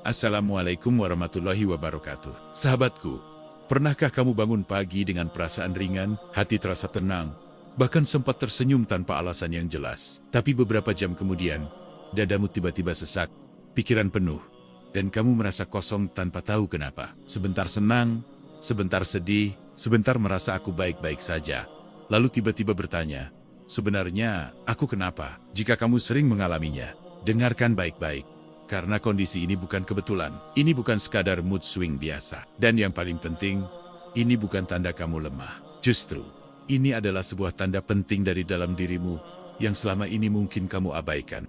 Assalamualaikum warahmatullahi wabarakatuh. Sahabatku, pernahkah kamu bangun pagi dengan perasaan ringan, hati terasa tenang, bahkan sempat tersenyum tanpa alasan yang jelas? Tapi beberapa jam kemudian, dadamu tiba-tiba sesak, pikiran penuh, dan kamu merasa kosong tanpa tahu kenapa. Sebentar senang, sebentar sedih, sebentar merasa aku baik-baik saja. Lalu tiba-tiba bertanya, sebenarnya aku kenapa? Jika kamu sering mengalaminya, dengarkan baik-baik. Karena kondisi ini bukan kebetulan. Ini bukan sekadar mood swing biasa. Dan yang paling penting, ini bukan tanda kamu lemah. Justru, ini adalah sebuah tanda penting dari dalam dirimu yang selama ini mungkin kamu abaikan.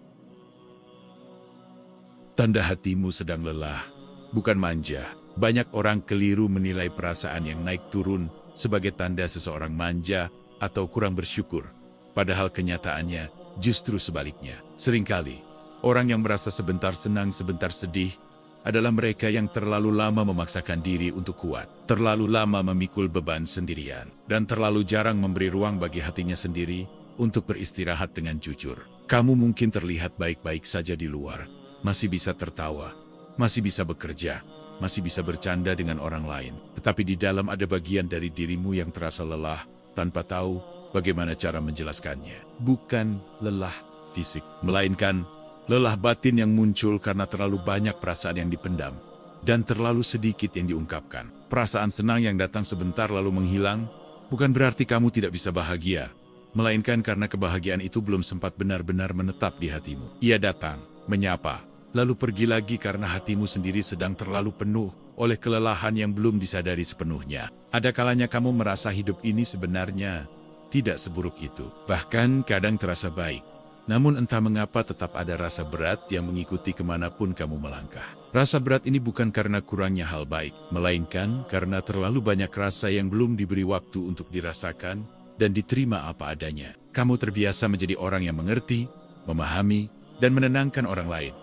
Tanda hatimu sedang lelah, bukan manja. Banyak orang keliru menilai perasaan yang naik turun sebagai tanda seseorang manja atau kurang bersyukur. Padahal kenyataannya justru sebaliknya. Seringkali, orang yang merasa sebentar senang, sebentar sedih, adalah mereka yang terlalu lama memaksakan diri untuk kuat, terlalu lama memikul beban sendirian, dan terlalu jarang memberi ruang bagi hatinya sendiri untuk beristirahat dengan jujur. Kamu mungkin terlihat baik-baik saja di luar, masih bisa tertawa, masih bisa bekerja, masih bisa bercanda dengan orang lain. Tetapi di dalam ada bagian dari dirimu yang terasa lelah, tanpa tahu bagaimana cara menjelaskannya. Bukan lelah fisik, melainkan lelah batin yang muncul karena terlalu banyak perasaan yang dipendam dan terlalu sedikit yang diungkapkan. Perasaan senang yang datang sebentar lalu menghilang bukan berarti kamu tidak bisa bahagia, melainkan karena kebahagiaan itu belum sempat benar-benar menetap di hatimu. Ia datang, menyapa, lalu pergi lagi karena hatimu sendiri sedang terlalu penuh oleh kelelahan yang belum disadari sepenuhnya. Ada kalanya kamu merasa hidup ini sebenarnya tidak seburuk itu, bahkan kadang terasa baik. Namun entah mengapa tetap ada rasa berat yang mengikuti kemanapun kamu melangkah. Rasa berat ini bukan karena kurangnya hal baik, melainkan karena terlalu banyak rasa yang belum diberi waktu untuk dirasakan dan diterima apa adanya. Kamu terbiasa menjadi orang yang mengerti, memahami, dan menenangkan orang lain.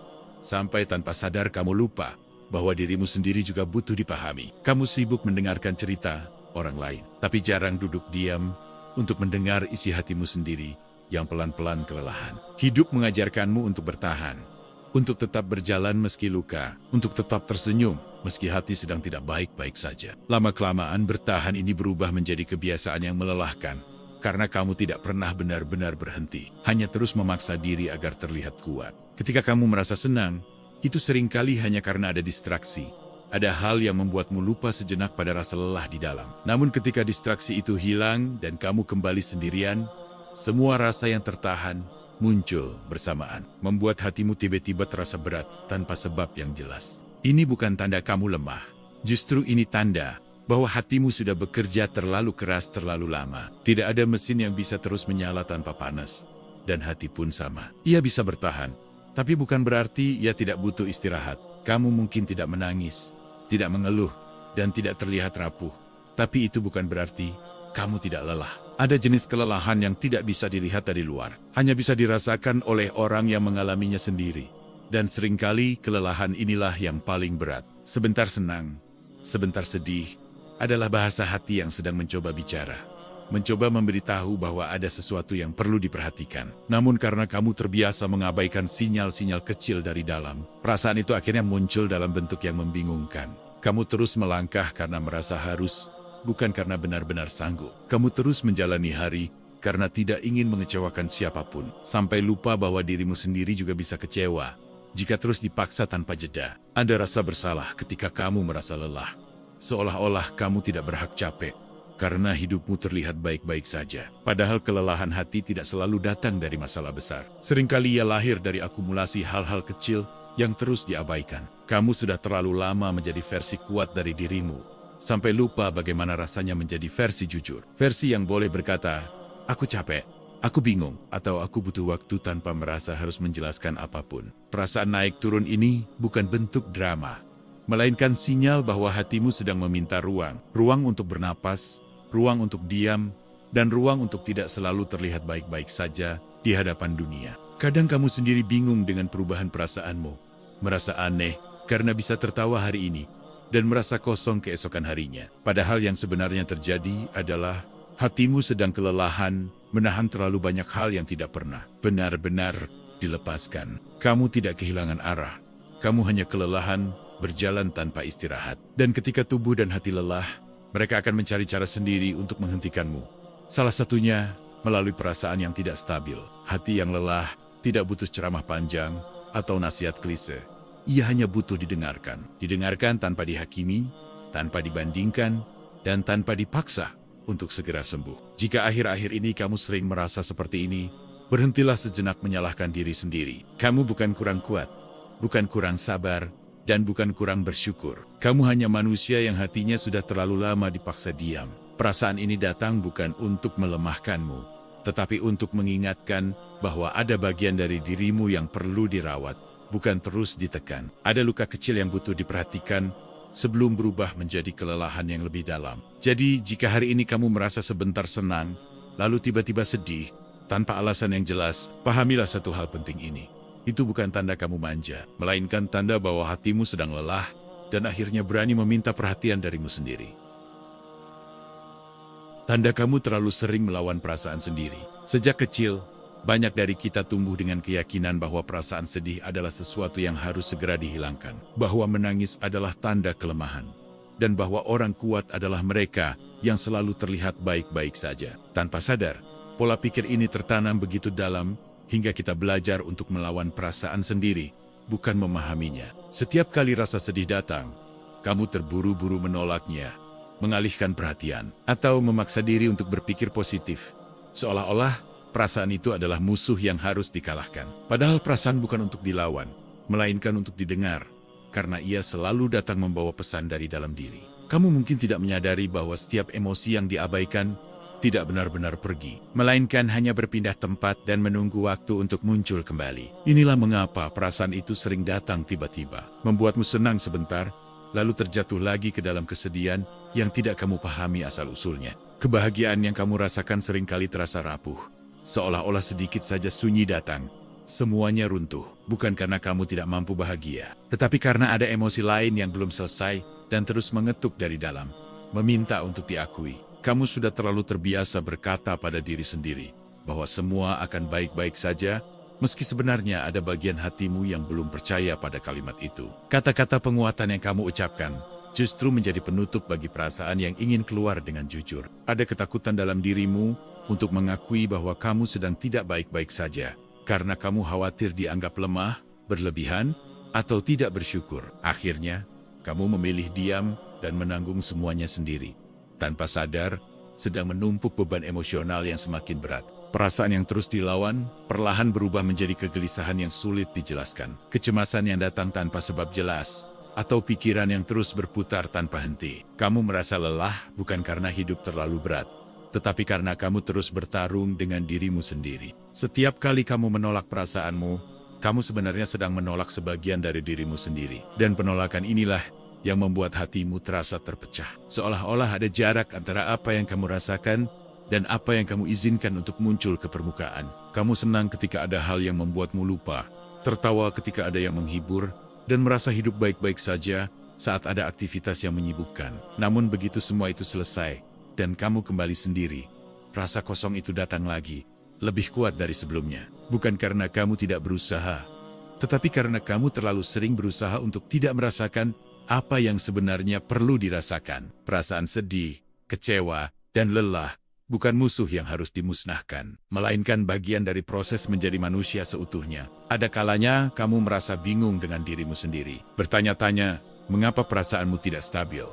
Sampai tanpa sadar kamu lupa bahwa dirimu sendiri juga butuh dipahami. Kamu sibuk mendengarkan cerita orang lain, tapi jarang duduk diam untuk mendengar isi hatimu sendiri yang pelan-pelan kelelahan. Hidup mengajarkanmu untuk bertahan, untuk tetap berjalan meski luka, untuk tetap tersenyum meski hati sedang tidak baik-baik saja. Lama-kelamaan bertahan ini berubah menjadi kebiasaan yang melelahkan, karena kamu tidak pernah benar-benar berhenti, hanya terus memaksa diri agar terlihat kuat. Ketika kamu merasa senang, itu seringkali hanya karena ada distraksi. Ada hal yang membuatmu lupa sejenak pada rasa lelah di dalam. Namun ketika distraksi itu hilang dan kamu kembali sendirian, semua rasa yang tertahan muncul bersamaan, membuat hatimu tiba-tiba terasa berat tanpa sebab yang jelas. Ini bukan tanda kamu lemah, justru ini tanda bahwa hatimu sudah bekerja terlalu keras terlalu lama. Tidak ada mesin yang bisa terus menyala tanpa panas, dan hati pun sama. Ia bisa bertahan, tapi bukan berarti ia tidak butuh istirahat. Kamu mungkin tidak menangis, tidak mengeluh, dan tidak terlihat rapuh, tapi itu bukan berarti kamu tidak lelah. Ada jenis kelelahan yang tidak bisa dilihat dari luar, hanya bisa dirasakan oleh orang yang mengalaminya sendiri. Dan seringkali kelelahan inilah yang paling berat. Sebentar senang, sebentar sedih, adalah bahasa hati yang sedang mencoba bicara. Mencoba memberitahu bahwa ada sesuatu yang perlu diperhatikan. Namun karena kamu terbiasa mengabaikan sinyal-sinyal kecil dari dalam, perasaan itu akhirnya muncul dalam bentuk yang membingungkan. Kamu terus melangkah karena merasa harus, bukan karena benar-benar sanggup. Kamu terus menjalani hari karena tidak ingin mengecewakan siapapun, sampai lupa bahwa dirimu sendiri juga bisa kecewa jika terus dipaksa tanpa jeda. Ada rasa bersalah ketika kamu merasa lelah, seolah-olah kamu tidak berhak capek karena hidupmu terlihat baik-baik saja. Padahal kelelahan hati tidak selalu datang dari masalah besar. Seringkali ia lahir dari akumulasi hal-hal kecil yang terus diabaikan. Kamu sudah terlalu lama menjadi versi kuat dari dirimu, sampai lupa bagaimana rasanya menjadi versi jujur. Versi yang boleh berkata, aku capek, aku bingung, atau aku butuh waktu tanpa merasa harus menjelaskan apapun. Perasaan naik turun ini bukan bentuk drama, melainkan sinyal bahwa hatimu sedang meminta ruang. Ruang untuk bernapas, ruang untuk diam, dan ruang untuk tidak selalu terlihat baik-baik saja di hadapan dunia. Kadang kamu sendiri bingung dengan perubahan perasaanmu, merasa aneh karena bisa tertawa hari ini, dan merasa kosong keesokan harinya. Padahal yang sebenarnya terjadi adalah hatimu sedang kelelahan, menahan terlalu banyak hal yang tidak pernah benar-benar dilepaskan. Kamu tidak kehilangan arah, Kamu hanya kelelahan, berjalan tanpa istirahat. Dan ketika tubuh dan hati lelah, mereka akan mencari cara sendiri untuk menghentikanmu. Salah satunya melalui perasaan yang tidak stabil. Hati yang lelah tidak butuh ceramah panjang atau nasihat klise. Ia hanya butuh didengarkan. Didengarkan tanpa dihakimi, tanpa dibandingkan, dan tanpa dipaksa untuk segera sembuh. Jika akhir-akhir ini kamu sering merasa seperti ini, berhentilah sejenak menyalahkan diri sendiri. Kamu bukan kurang kuat, bukan kurang sabar, dan bukan kurang bersyukur. Kamu hanya manusia yang hatinya sudah terlalu lama dipaksa diam. Perasaan ini datang bukan untuk melemahkanmu, tetapi untuk mengingatkan bahwa ada bagian dari dirimu yang perlu dirawat, bukan terus ditekan. Ada luka kecil yang butuh diperhatikan sebelum berubah menjadi kelelahan yang lebih dalam. Jadi, jika hari ini kamu merasa sebentar senang, lalu tiba-tiba sedih, tanpa alasan yang jelas, pahamilah satu hal penting ini. Itu bukan tanda kamu manja, melainkan tanda bahwa hatimu sedang lelah dan akhirnya berani meminta perhatian darimu sendiri. Tanda kamu terlalu sering melawan perasaan sendiri. Sejak kecil, banyak dari kita tumbuh dengan keyakinan bahwa perasaan sedih adalah sesuatu yang harus segera dihilangkan, bahwa menangis adalah tanda kelemahan, dan bahwa orang kuat adalah mereka yang selalu terlihat baik-baik saja. Tanpa sadar, pola pikir ini tertanam begitu dalam hingga kita belajar untuk melawan perasaan sendiri, bukan memahaminya. Setiap kali rasa sedih datang, kamu terburu-buru menolaknya, mengalihkan perhatian, atau memaksa diri untuk berpikir positif, seolah-olah perasaan itu adalah musuh yang harus dikalahkan. Padahal perasaan bukan untuk dilawan, melainkan untuk didengar, karena ia selalu datang membawa pesan dari dalam diri. Kamu mungkin tidak menyadari bahwa setiap emosi yang diabaikan tidak benar-benar pergi, melainkan hanya berpindah tempat dan menunggu waktu untuk muncul kembali. Inilah mengapa perasaan itu sering datang tiba-tiba, membuatmu senang sebentar, lalu terjatuh lagi ke dalam kesedihan yang tidak kamu pahami asal-usulnya. Kebahagiaan yang kamu rasakan seringkali terasa rapuh, seolah-olah sedikit saja sunyi datang, semuanya runtuh. Bukan karena kamu tidak mampu bahagia, tetapi karena ada emosi lain yang belum selesai dan terus mengetuk dari dalam, meminta untuk diakui. Kamu sudah terlalu terbiasa berkata pada diri sendiri bahwa semua akan baik-baik saja, meski sebenarnya ada bagian hatimu yang belum percaya pada kalimat itu. Kata-kata penguatan yang kamu ucapkan justru menjadi penutup bagi perasaan yang ingin keluar dengan jujur. Ada ketakutan dalam dirimu untuk mengakui bahwa kamu sedang tidak baik-baik saja, karena kamu khawatir dianggap lemah, berlebihan, atau tidak bersyukur. Akhirnya, kamu memilih diam dan menanggung semuanya sendiri. Tanpa sadar, sedang menumpuk beban emosional yang semakin berat. Perasaan yang terus dilawan, perlahan berubah menjadi kegelisahan yang sulit dijelaskan. Kecemasan yang datang tanpa sebab jelas, atau pikiran yang terus berputar tanpa henti. Kamu merasa lelah bukan karena hidup terlalu berat, tetapi karena kamu terus bertarung dengan dirimu sendiri. Setiap kali kamu menolak perasaanmu, kamu sebenarnya sedang menolak sebagian dari dirimu sendiri. Dan penolakan inilah yang membuat hatimu terasa terpecah. Seolah-olah ada jarak antara apa yang kamu rasakan dan apa yang kamu izinkan untuk muncul ke permukaan. Kamu senang ketika ada hal yang membuatmu lupa, tertawa ketika ada yang menghibur, dan merasa hidup baik-baik saja saat ada aktivitas yang menyibukkan. Namun begitu semua itu selesai, dan kamu kembali sendiri, rasa kosong itu datang lagi, lebih kuat dari sebelumnya. Bukan karena kamu tidak berusaha, tetapi karena kamu terlalu sering berusaha untuk tidak merasakan apa yang sebenarnya perlu dirasakan. Perasaan sedih, kecewa, dan lelah bukan musuh yang harus dimusnahkan, melainkan bagian dari proses menjadi manusia seutuhnya. Ada kalanya kamu merasa bingung dengan dirimu sendiri, bertanya-tanya, mengapa perasaanmu tidak stabil?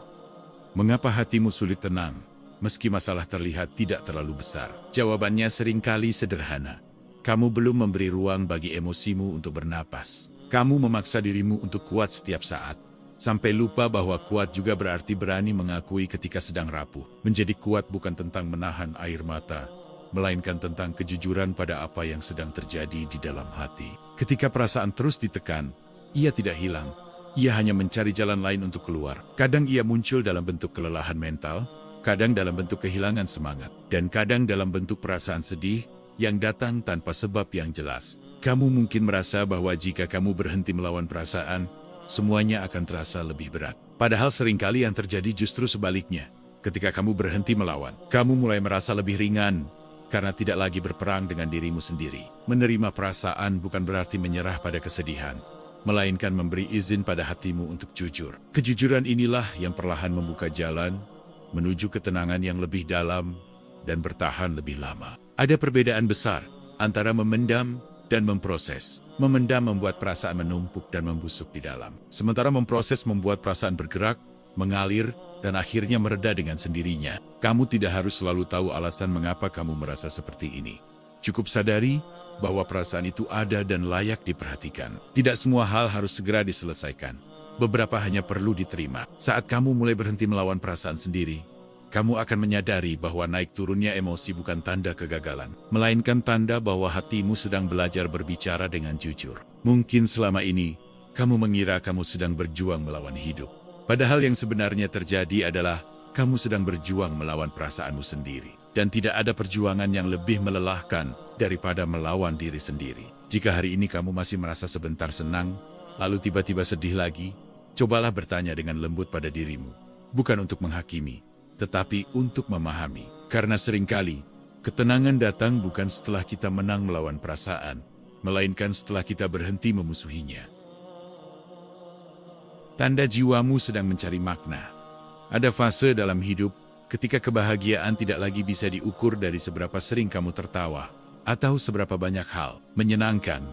Mengapa hatimu sulit tenang, meski masalah terlihat tidak terlalu besar? Jawabannya seringkali sederhana. Kamu belum memberi ruang bagi emosimu untuk bernapas. Kamu memaksa dirimu untuk kuat setiap saat, sampai lupa bahwa kuat juga berarti berani mengakui ketika sedang rapuh. Menjadi kuat bukan tentang menahan air mata, melainkan tentang kejujuran pada apa yang sedang terjadi di dalam hati. Ketika perasaan terus ditekan, ia tidak hilang. Ia hanya mencari jalan lain untuk keluar. Kadang ia muncul dalam bentuk kelelahan mental, kadang dalam bentuk kehilangan semangat, dan kadang dalam bentuk perasaan sedih yang datang tanpa sebab yang jelas. Kamu mungkin merasa bahwa jika kamu berhenti melawan perasaan, semuanya akan terasa lebih berat. Padahal seringkali yang terjadi justru sebaliknya. Ketika kamu berhenti melawan, kamu mulai merasa lebih ringan, karena tidak lagi berperang dengan dirimu sendiri. Menerima perasaan bukan berarti menyerah pada kesedihan, melainkan memberi izin pada hatimu untuk jujur. Kejujuran inilah yang perlahan membuka jalan menuju ketenangan yang lebih dalam dan bertahan lebih lama. Ada perbedaan besar antara memendam dan memproses. Memendam membuat perasaan menumpuk dan membusuk di dalam. Sementara memproses membuat perasaan bergerak, mengalir, dan akhirnya mereda dengan sendirinya. Kamu tidak harus selalu tahu alasan mengapa kamu merasa seperti ini. Cukup sadari bahwa perasaan itu ada dan layak diperhatikan. Tidak semua hal harus segera diselesaikan. Beberapa hanya perlu diterima. Saat kamu mulai berhenti melawan perasaan sendiri, kamu akan menyadari bahwa naik turunnya emosi bukan tanda kegagalan, melainkan tanda bahwa hatimu sedang belajar berbicara dengan jujur. Mungkin selama ini, kamu mengira kamu sedang berjuang melawan hidup. Padahal yang sebenarnya terjadi adalah kamu sedang berjuang melawan perasaanmu sendiri. Dan tidak ada perjuangan yang lebih melelahkan daripada melawan diri sendiri. Jika hari ini kamu masih merasa sebentar senang, lalu tiba-tiba sedih lagi, cobalah bertanya dengan lembut pada dirimu. Bukan untuk menghakimi, tetapi untuk memahami. Karena seringkali, ketenangan datang bukan setelah kita menang melawan perasaan, melainkan setelah kita berhenti memusuhinya. Tanda jiwamu sedang mencari makna. Ada fase dalam hidup ketika kebahagiaan tidak lagi bisa diukur dari seberapa sering kamu tertawa atau seberapa banyak hal menyenangkan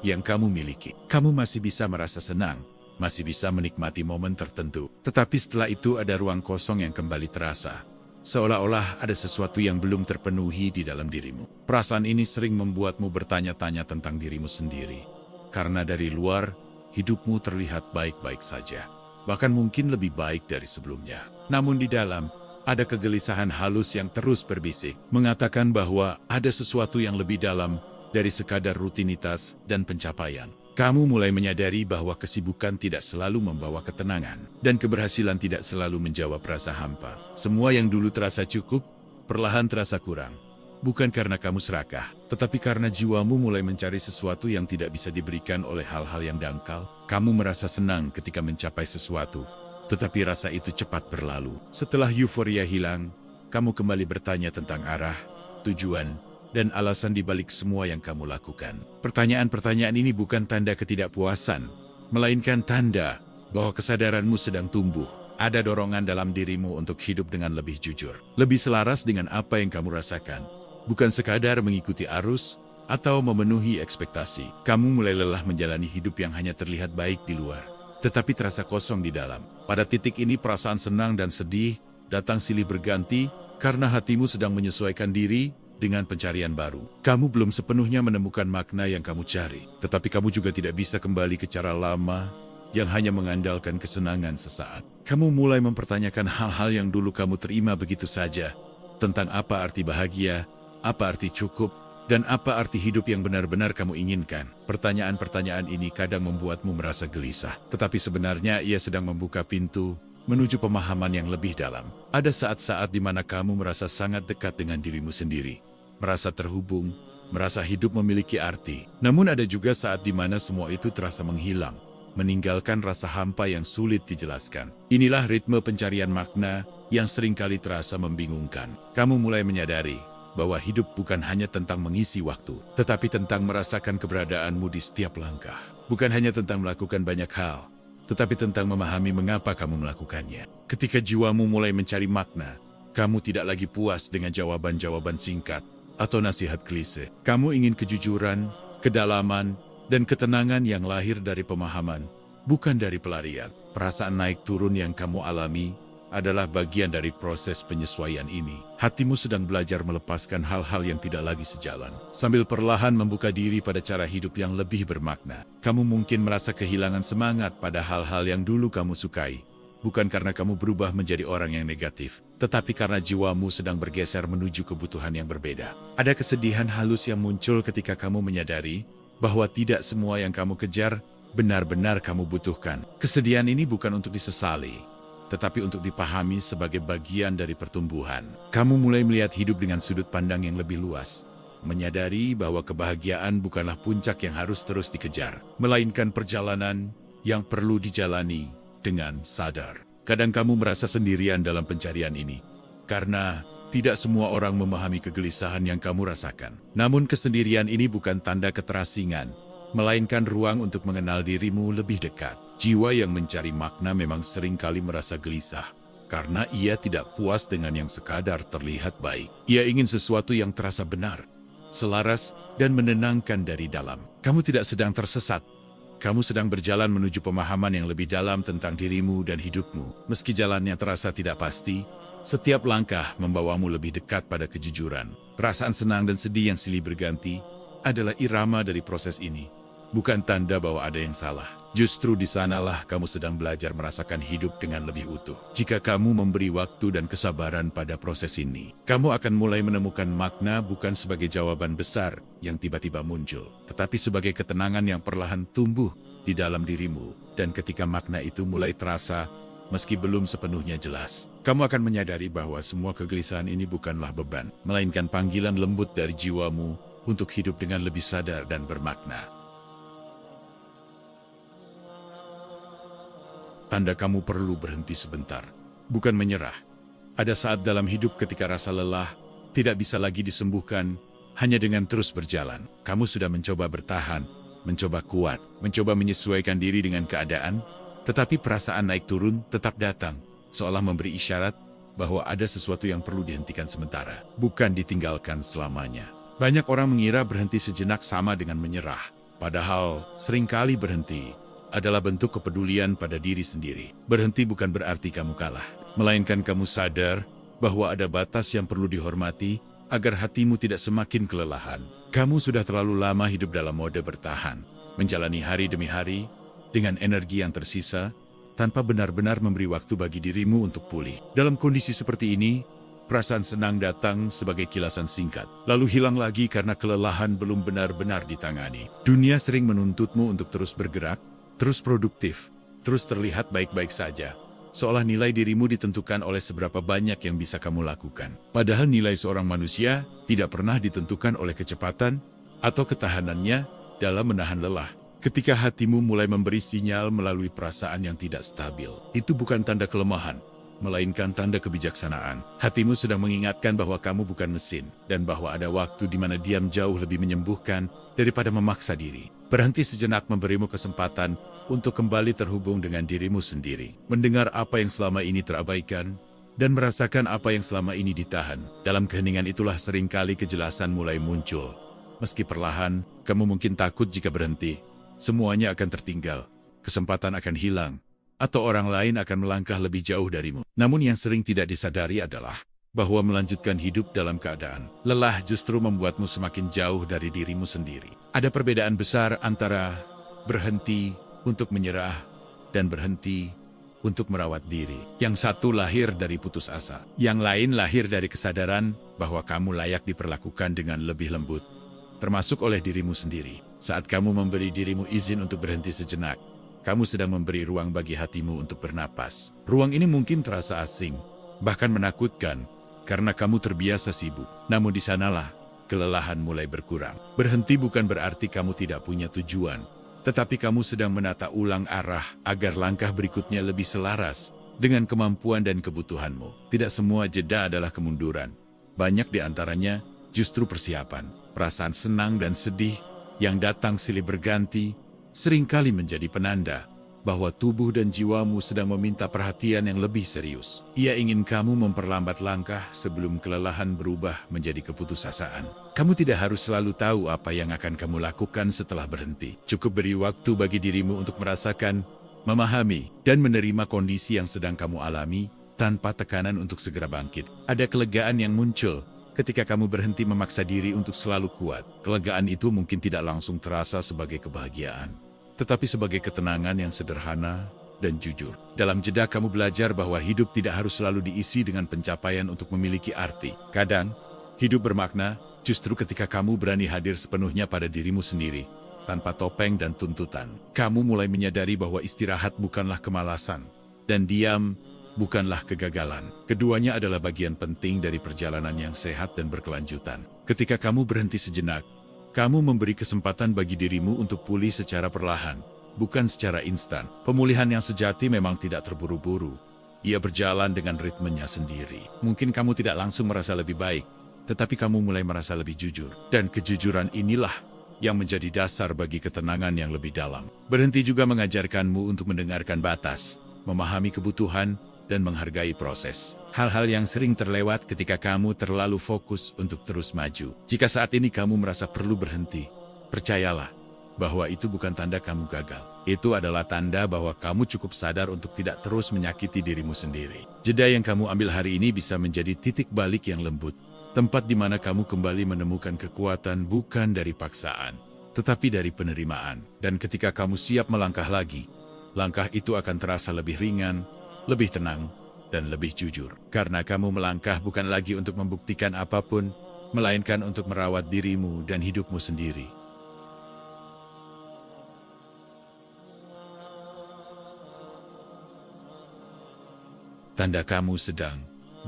yang kamu miliki. Kamu masih bisa merasa senang, masih bisa menikmati momen tertentu. Tetapi setelah itu ada ruang kosong yang kembali terasa. Seolah-olah ada sesuatu yang belum terpenuhi di dalam dirimu. Perasaan ini sering membuatmu bertanya-tanya tentang dirimu sendiri. Karena dari luar, hidupmu terlihat baik-baik saja. Bahkan mungkin lebih baik dari sebelumnya. Namun di dalam, ada kegelisahan halus yang terus berbisik, mengatakan bahwa ada sesuatu yang lebih dalam dari sekadar rutinitas dan pencapaian. Kamu mulai menyadari bahwa kesibukan tidak selalu membawa ketenangan, dan keberhasilan tidak selalu menjawab rasa hampa. Semua yang dulu terasa cukup, perlahan terasa kurang. Bukan karena kamu serakah, tetapi karena jiwamu mulai mencari sesuatu yang tidak bisa diberikan oleh hal-hal yang dangkal. Kamu merasa senang ketika mencapai sesuatu, tetapi rasa itu cepat berlalu. Setelah euforia hilang, kamu kembali bertanya tentang arah, tujuan, dan alasan di balik semua yang kamu lakukan. Pertanyaan-pertanyaan ini bukan tanda ketidakpuasan, melainkan tanda bahwa kesadaranmu sedang tumbuh. Ada dorongan dalam dirimu untuk hidup dengan lebih jujur, lebih selaras dengan apa yang kamu rasakan. Bukan sekadar mengikuti arus atau memenuhi ekspektasi. Kamu mulai lelah menjalani hidup yang hanya terlihat baik di luar, tetapi terasa kosong di dalam. Pada titik ini perasaan senang dan sedih datang silih berganti karena hatimu sedang menyesuaikan diri dengan pencarian baru. Kamu belum sepenuhnya menemukan makna yang kamu cari, tetapi kamu juga tidak bisa kembali ke cara lama yang hanya mengandalkan kesenangan sesaat. Kamu mulai mempertanyakan hal-hal yang dulu kamu terima begitu saja, tentang apa arti bahagia, apa arti cukup, dan apa arti hidup yang benar-benar kamu inginkan. Pertanyaan-pertanyaan ini kadang membuatmu merasa gelisah, tetapi sebenarnya ia sedang membuka pintu menuju pemahaman yang lebih dalam. Ada saat-saat di mana kamu merasa sangat dekat dengan dirimu sendiri, merasa terhubung, merasa hidup memiliki arti. Namun ada juga saat di mana semua itu terasa menghilang, meninggalkan rasa hampa yang sulit dijelaskan. Inilah ritme pencarian makna yang seringkali terasa membingungkan. Kamu mulai menyadari bahwa hidup bukan hanya tentang mengisi waktu, tetapi tentang merasakan keberadaanmu di setiap langkah. Bukan hanya tentang melakukan banyak hal, tetapi tentang memahami mengapa kamu melakukannya. Ketika jiwamu mulai mencari makna, kamu tidak lagi puas dengan jawaban-jawaban singkat atau nasihat klise. Kamu ingin kejujuran, kedalaman, dan ketenangan yang lahir dari pemahaman, bukan dari pelarian. Perasaan naik turun yang kamu alami adalah bagian dari proses penyesuaian ini. Hatimu sedang belajar melepaskan hal-hal yang tidak lagi sejalan, sambil perlahan membuka diri pada cara hidup yang lebih bermakna. Kamu mungkin merasa kehilangan semangat pada hal-hal yang dulu kamu sukai, bukan karena kamu berubah menjadi orang yang negatif, tetapi karena jiwamu sedang bergeser menuju kebutuhan yang berbeda. Ada kesedihan halus yang muncul ketika kamu menyadari bahwa tidak semua yang kamu kejar benar-benar kamu butuhkan. Kesedihan ini bukan untuk disesali, tetapi untuk dipahami sebagai bagian dari pertumbuhan. Kamu mulai melihat hidup dengan sudut pandang yang lebih luas, menyadari bahwa kebahagiaan bukanlah puncak yang harus terus dikejar, melainkan perjalanan yang perlu dijalani dengan sadar. Kadang kamu merasa sendirian dalam pencarian ini, karena tidak semua orang memahami kegelisahan yang kamu rasakan. Namun kesendirian ini bukan tanda keterasingan, melainkan ruang untuk mengenal dirimu lebih dekat. Jiwa yang mencari makna memang seringkali merasa gelisah, karena ia tidak puas dengan yang sekadar terlihat baik. Ia ingin sesuatu yang terasa benar, selaras, dan menenangkan dari dalam. Kamu tidak sedang tersesat. Kamu sedang berjalan menuju pemahaman yang lebih dalam tentang dirimu dan hidupmu. Meski jalannya terasa tidak pasti, setiap langkah membawamu lebih dekat pada kejujuran. Perasaan senang dan sedih yang silih berganti adalah irama dari proses ini, bukan tanda bahwa ada yang salah. Justru di sanalah kamu sedang belajar merasakan hidup dengan lebih utuh. Jika kamu memberi waktu dan kesabaran pada proses ini, kamu akan mulai menemukan makna bukan sebagai jawaban besar yang tiba-tiba muncul, tetapi sebagai ketenangan yang perlahan tumbuh di dalam dirimu. Dan ketika makna itu mulai terasa, meski belum sepenuhnya jelas, kamu akan menyadari bahwa semua kegelisahan ini bukanlah beban, melainkan panggilan lembut dari jiwamu untuk hidup dengan lebih sadar dan bermakna. Tanda kamu perlu berhenti sebentar, bukan menyerah. Ada saat dalam hidup ketika rasa lelah tidak bisa lagi disembuhkan hanya dengan terus berjalan. Kamu sudah mencoba bertahan, mencoba kuat, mencoba menyesuaikan diri dengan keadaan, tetapi perasaan naik turun tetap datang, seolah memberi isyarat bahwa ada sesuatu yang perlu dihentikan sementara, bukan ditinggalkan selamanya. Banyak orang mengira berhenti sejenak sama dengan menyerah, padahal seringkali berhenti adalah bentuk kepedulian pada diri sendiri. Berhenti bukan berarti kamu kalah, melainkan kamu sadar bahwa ada batas yang perlu dihormati agar hatimu tidak semakin kelelahan. Kamu sudah terlalu lama hidup dalam mode bertahan, menjalani hari demi hari dengan energi yang tersisa, tanpa benar-benar memberi waktu bagi dirimu untuk pulih. Dalam kondisi seperti ini, perasaan senang datang sebagai kilasan singkat, lalu hilang lagi karena kelelahan belum benar-benar ditangani. Dunia sering menuntutmu untuk terus bergerak, terus produktif, terus terlihat baik-baik saja, seolah nilai dirimu ditentukan oleh seberapa banyak yang bisa kamu lakukan. Padahal nilai seorang manusia tidak pernah ditentukan oleh kecepatan atau ketahanannya dalam menahan lelah. Ketika hatimu mulai memberi sinyal melalui perasaan yang tidak stabil, itu bukan tanda kelemahan, melainkan tanda kebijaksanaan. Hatimu sedang mengingatkan bahwa kamu bukan mesin, dan bahwa ada waktu di mana diam jauh lebih menyembuhkan daripada memaksa diri. Berhenti sejenak memberimu kesempatan untuk kembali terhubung dengan dirimu sendiri, mendengar apa yang selama ini terabaikan, dan merasakan apa yang selama ini ditahan. Dalam keheningan itulah seringkali kejelasan mulai muncul. Meski perlahan, kamu mungkin takut jika berhenti. Semuanya akan tertinggal, kesempatan akan hilang, atau orang lain akan melangkah lebih jauh darimu. Namun yang sering tidak disadari adalah bahwa melanjutkan hidup dalam keadaan lelah justru membuatmu semakin jauh dari dirimu sendiri. Ada perbedaan besar antara berhenti untuk menyerah dan berhenti untuk merawat diri. Yang satu lahir dari putus asa, yang lain lahir dari kesadaran bahwa kamu layak diperlakukan dengan lebih lembut, termasuk oleh dirimu sendiri. Saat kamu memberi dirimu izin untuk berhenti sejenak, kamu sedang memberi ruang bagi hatimu untuk bernapas. Ruang ini mungkin terasa asing, bahkan menakutkan, karena kamu terbiasa sibuk. Namun di sanalah kelelahan mulai berkurang. Berhenti bukan berarti kamu tidak punya tujuan, tetapi kamu sedang menata ulang arah agar langkah berikutnya lebih selaras dengan kemampuan dan kebutuhanmu. Tidak semua jeda adalah kemunduran. Banyak di antaranya justru persiapan. Perasaan senang dan sedih yang datang silih berganti seringkali menjadi penanda bahwa tubuh dan jiwamu sedang meminta perhatian yang lebih serius. Ia ingin kamu memperlambat langkah sebelum kelelahan berubah menjadi keputusasaan. Kamu tidak harus selalu tahu apa yang akan kamu lakukan setelah berhenti. Cukup beri waktu bagi dirimu untuk merasakan, memahami, dan menerima kondisi yang sedang kamu alami tanpa tekanan untuk segera bangkit. Ada kelegaan yang muncul ketika kamu berhenti memaksa diri untuk selalu kuat. Kelegaan itu mungkin tidak langsung terasa sebagai kebahagiaan, tetapi sebagai ketenangan yang sederhana dan jujur. Dalam jeda kamu belajar bahwa hidup tidak harus selalu diisi dengan pencapaian untuk memiliki arti. Kadang, hidup bermakna justru ketika kamu berani hadir sepenuhnya pada dirimu sendiri, tanpa topeng dan tuntutan. Kamu mulai menyadari bahwa istirahat bukanlah kemalasan, dan diam bukanlah kegagalan. Keduanya adalah bagian penting dari perjalanan yang sehat dan berkelanjutan. Ketika kamu berhenti sejenak, kamu memberi kesempatan bagi dirimu untuk pulih secara perlahan, bukan secara instan. Pemulihan yang sejati memang tidak terburu-buru. Ia berjalan dengan ritmenya sendiri. Mungkin kamu tidak langsung merasa lebih baik, tetapi kamu mulai merasa lebih jujur. Dan kejujuran inilah yang menjadi dasar bagi ketenangan yang lebih dalam. Berhenti juga mengajarkanmu untuk mendengarkan batas, memahami kebutuhan, dan menghargai proses. Hal-hal yang sering terlewat ketika kamu terlalu fokus untuk terus maju. Jika saat ini kamu merasa perlu berhenti, percayalah bahwa itu bukan tanda kamu gagal. Itu adalah tanda bahwa kamu cukup sadar untuk tidak terus menyakiti dirimu sendiri. Jeda yang kamu ambil hari ini bisa menjadi titik balik yang lembut. Tempat di mana kamu kembali menemukan kekuatan bukan dari paksaan, tetapi dari penerimaan. Dan ketika kamu siap melangkah lagi, langkah itu akan terasa lebih ringan, lebih tenang, dan lebih jujur. Karena kamu melangkah bukan lagi untuk membuktikan apapun, melainkan untuk merawat dirimu dan hidupmu sendiri. Tanda kamu sedang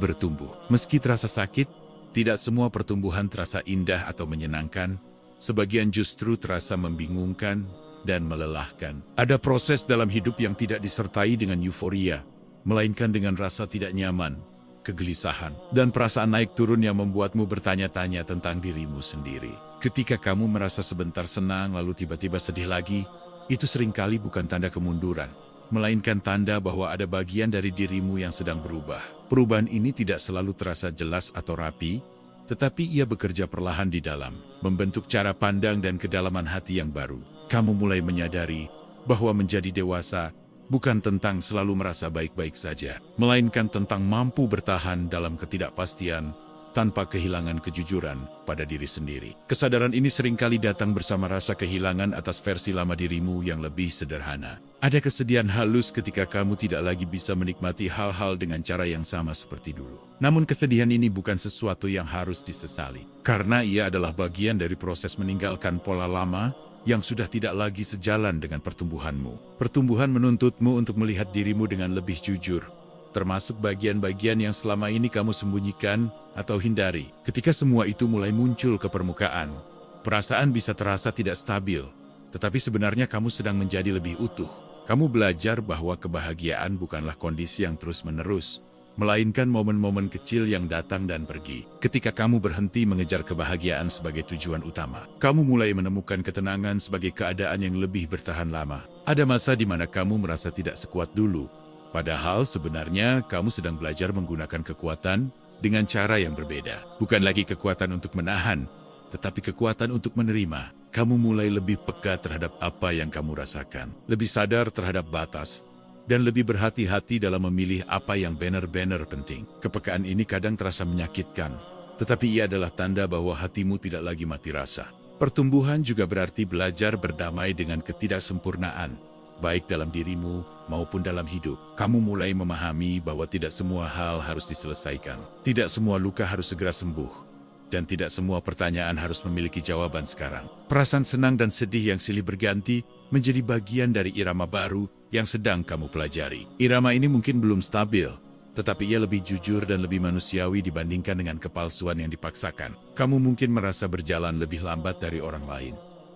bertumbuh. Meski terasa sakit, tidak semua pertumbuhan terasa indah atau menyenangkan, sebagian justru terasa membingungkan dan melelahkan. Ada proses dalam hidup yang tidak disertai dengan euforia, melainkan dengan rasa tidak nyaman, kegelisahan, dan perasaan naik turun yang membuatmu bertanya-tanya tentang dirimu sendiri. Ketika kamu merasa sebentar senang lalu tiba-tiba sedih lagi, itu seringkali bukan tanda kemunduran, melainkan tanda bahwa ada bagian dari dirimu yang sedang berubah. Perubahan ini tidak selalu terasa jelas atau rapi, tetapi ia bekerja perlahan di dalam, membentuk cara pandang dan kedalaman hati yang baru. Kamu mulai menyadari bahwa menjadi dewasa bukan tentang selalu merasa baik-baik saja, melainkan tentang mampu bertahan dalam ketidakpastian tanpa kehilangan kejujuran pada diri sendiri. Kesadaran ini seringkali datang bersama rasa kehilangan atas versi lama dirimu yang lebih sederhana. Ada kesedihan halus ketika kamu tidak lagi bisa menikmati hal-hal dengan cara yang sama seperti dulu. Namun kesedihan ini bukan sesuatu yang harus disesali, karena ia adalah bagian dari proses meninggalkan pola lama yang sudah tidak lagi sejalan dengan pertumbuhanmu. Pertumbuhan menuntutmu untuk melihat dirimu dengan lebih jujur, termasuk bagian-bagian yang selama ini kamu sembunyikan atau hindari. Ketika semua itu mulai muncul ke permukaan, perasaan bisa terasa tidak stabil, tetapi sebenarnya kamu sedang menjadi lebih utuh. Kamu belajar bahwa kebahagiaan bukanlah kondisi yang terus-menerus, melainkan momen-momen kecil yang datang dan pergi. Ketika kamu berhenti mengejar kebahagiaan sebagai tujuan utama, kamu mulai menemukan ketenangan sebagai keadaan yang lebih bertahan lama. Ada masa di mana kamu merasa tidak sekuat dulu, padahal sebenarnya kamu sedang belajar menggunakan kekuatan dengan cara yang berbeda. Bukan lagi kekuatan untuk menahan, tetapi kekuatan untuk menerima. Kamu mulai lebih peka terhadap apa yang kamu rasakan, lebih sadar terhadap batas, dan lebih berhati-hati dalam memilih apa yang benar-benar penting. Kepekaan ini kadang terasa menyakitkan, tetapi ia adalah tanda bahwa hatimu tidak lagi mati rasa. Pertumbuhan juga berarti belajar berdamai dengan ketidaksempurnaan, baik dalam dirimu maupun dalam hidup. Kamu mulai memahami bahwa tidak semua hal harus diselesaikan, tidak semua luka harus segera sembuh, dan tidak semua pertanyaan harus memiliki jawaban sekarang. Perasaan senang dan sedih yang silih berganti menjadi bagian dari irama baru yang sedang kamu pelajari. Irama ini mungkin belum stabil, tetapi ia lebih jujur dan lebih manusiawi dibandingkan dengan kepalsuan yang dipaksakan. Kamu mungkin merasa berjalan lebih lambat dari orang lain,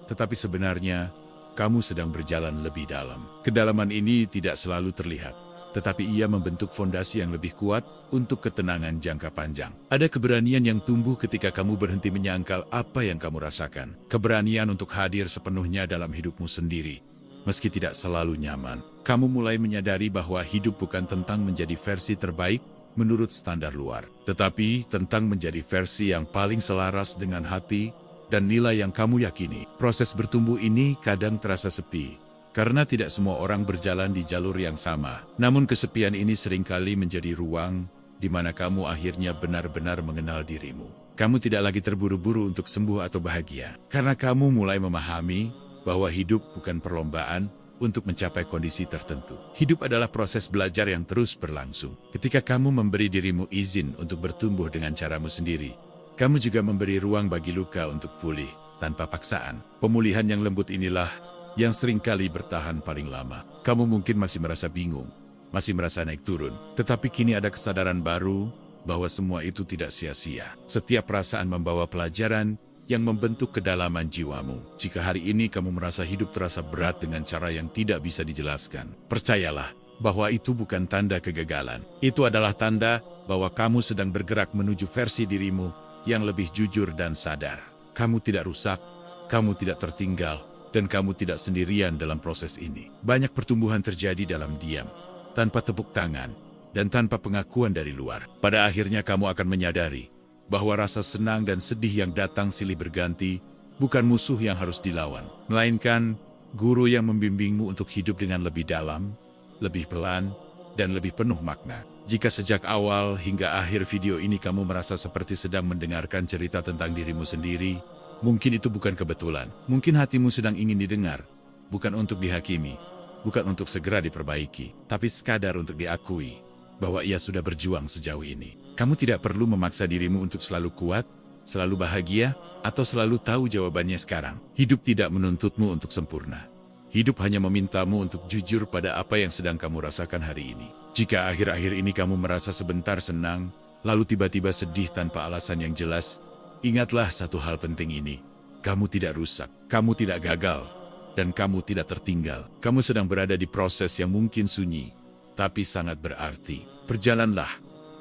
tetapi sebenarnya kamu sedang berjalan lebih dalam. Kedalaman ini tidak selalu terlihat, tetapi ia membentuk fondasi yang lebih kuat untuk ketenangan jangka panjang. Ada keberanian yang tumbuh ketika kamu berhenti menyangkal apa yang kamu rasakan. Keberanian untuk hadir sepenuhnya dalam hidupmu sendiri, meski tidak selalu nyaman. Kamu mulai menyadari bahwa hidup bukan tentang menjadi versi terbaik menurut standar luar, tetapi tentang menjadi versi yang paling selaras dengan hati dan nilai yang kamu yakini. Proses bertumbuh ini kadang terasa sepi, karena tidak semua orang berjalan di jalur yang sama. Namun kesepian ini seringkali menjadi ruang di mana kamu akhirnya benar-benar mengenal dirimu. Kamu tidak lagi terburu-buru untuk sembuh atau bahagia, karena kamu mulai memahami bahwa hidup bukan perlombaan untuk mencapai kondisi tertentu. Hidup adalah proses belajar yang terus berlangsung. Ketika kamu memberi dirimu izin untuk bertumbuh dengan caramu sendiri, kamu juga memberi ruang bagi luka untuk pulih tanpa paksaan. Pemulihan yang lembut inilah yang seringkali bertahan paling lama. Kamu mungkin masih merasa bingung, masih merasa naik turun, tetapi kini ada kesadaran baru bahwa semua itu tidak sia-sia. Setiap perasaan membawa pelajaran yang membentuk kedalaman jiwamu. Jika hari ini kamu merasa hidup terasa berat dengan cara yang tidak bisa dijelaskan, percayalah bahwa itu bukan tanda kegagalan. Itu adalah tanda bahwa kamu sedang bergerak menuju versi dirimu yang lebih jujur dan sadar. Kamu tidak rusak, kamu tidak tertinggal, dan kamu tidak sendirian dalam proses ini. Banyak pertumbuhan terjadi dalam diam, tanpa tepuk tangan, dan tanpa pengakuan dari luar. Pada akhirnya kamu akan menyadari bahwa rasa senang dan sedih yang datang silih berganti bukan musuh yang harus dilawan, melainkan guru yang membimbingmu untuk hidup dengan lebih dalam, lebih pelan, dan lebih penuh makna. Jika sejak awal hingga akhir video ini kamu merasa seperti sedang mendengarkan cerita tentang dirimu sendiri, mungkin itu bukan kebetulan. Mungkin hatimu sedang ingin didengar, bukan untuk dihakimi, bukan untuk segera diperbaiki, tapi sekadar untuk diakui bahwa ia sudah berjuang sejauh ini. Kamu tidak perlu memaksa dirimu untuk selalu kuat, selalu bahagia, atau selalu tahu jawabannya sekarang. Hidup tidak menuntutmu untuk sempurna. Hidup hanya memintamu untuk jujur pada apa yang sedang kamu rasakan hari ini. Jika akhir-akhir ini kamu merasa sebentar senang, lalu tiba-tiba sedih tanpa alasan yang jelas, ingatlah satu hal penting ini. Kamu tidak rusak, kamu tidak gagal, dan kamu tidak tertinggal. Kamu sedang berada di proses yang mungkin sunyi, tapi sangat berarti. Berjalanlah,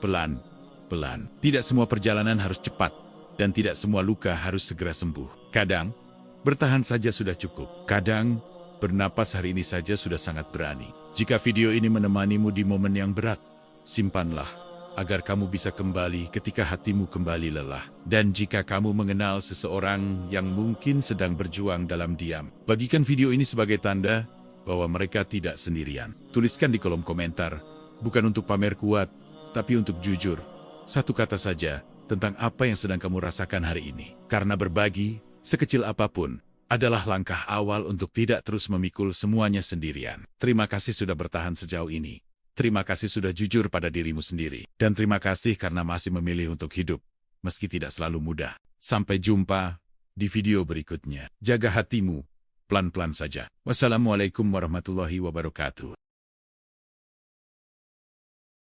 pelan-pelan. Tidak semua perjalanan harus cepat, dan tidak semua luka harus segera sembuh. Kadang, bertahan saja sudah cukup. Kadang, bernapas hari ini saja sudah sangat berani. Jika video ini menemanimu di momen yang berat, simpanlah, agar kamu bisa kembali ketika hatimu kembali lelah. Dan jika kamu mengenal seseorang yang mungkin sedang berjuang dalam diam, bagikan video ini sebagai tanda bahwa mereka tidak sendirian. Tuliskan di kolom komentar, bukan untuk pamer kuat, tapi untuk jujur. Satu kata saja tentang apa yang sedang kamu rasakan hari ini. Karena berbagi, sekecil apapun, adalah langkah awal untuk tidak terus memikul semuanya sendirian. Terima kasih sudah bertahan sejauh ini. Terima kasih sudah jujur pada dirimu sendiri. Dan terima kasih karena masih memilih untuk hidup, meski tidak selalu mudah. Sampai jumpa di video berikutnya. Jaga hatimu, pelan-pelan saja. Wassalamualaikum warahmatullahi wabarakatuh.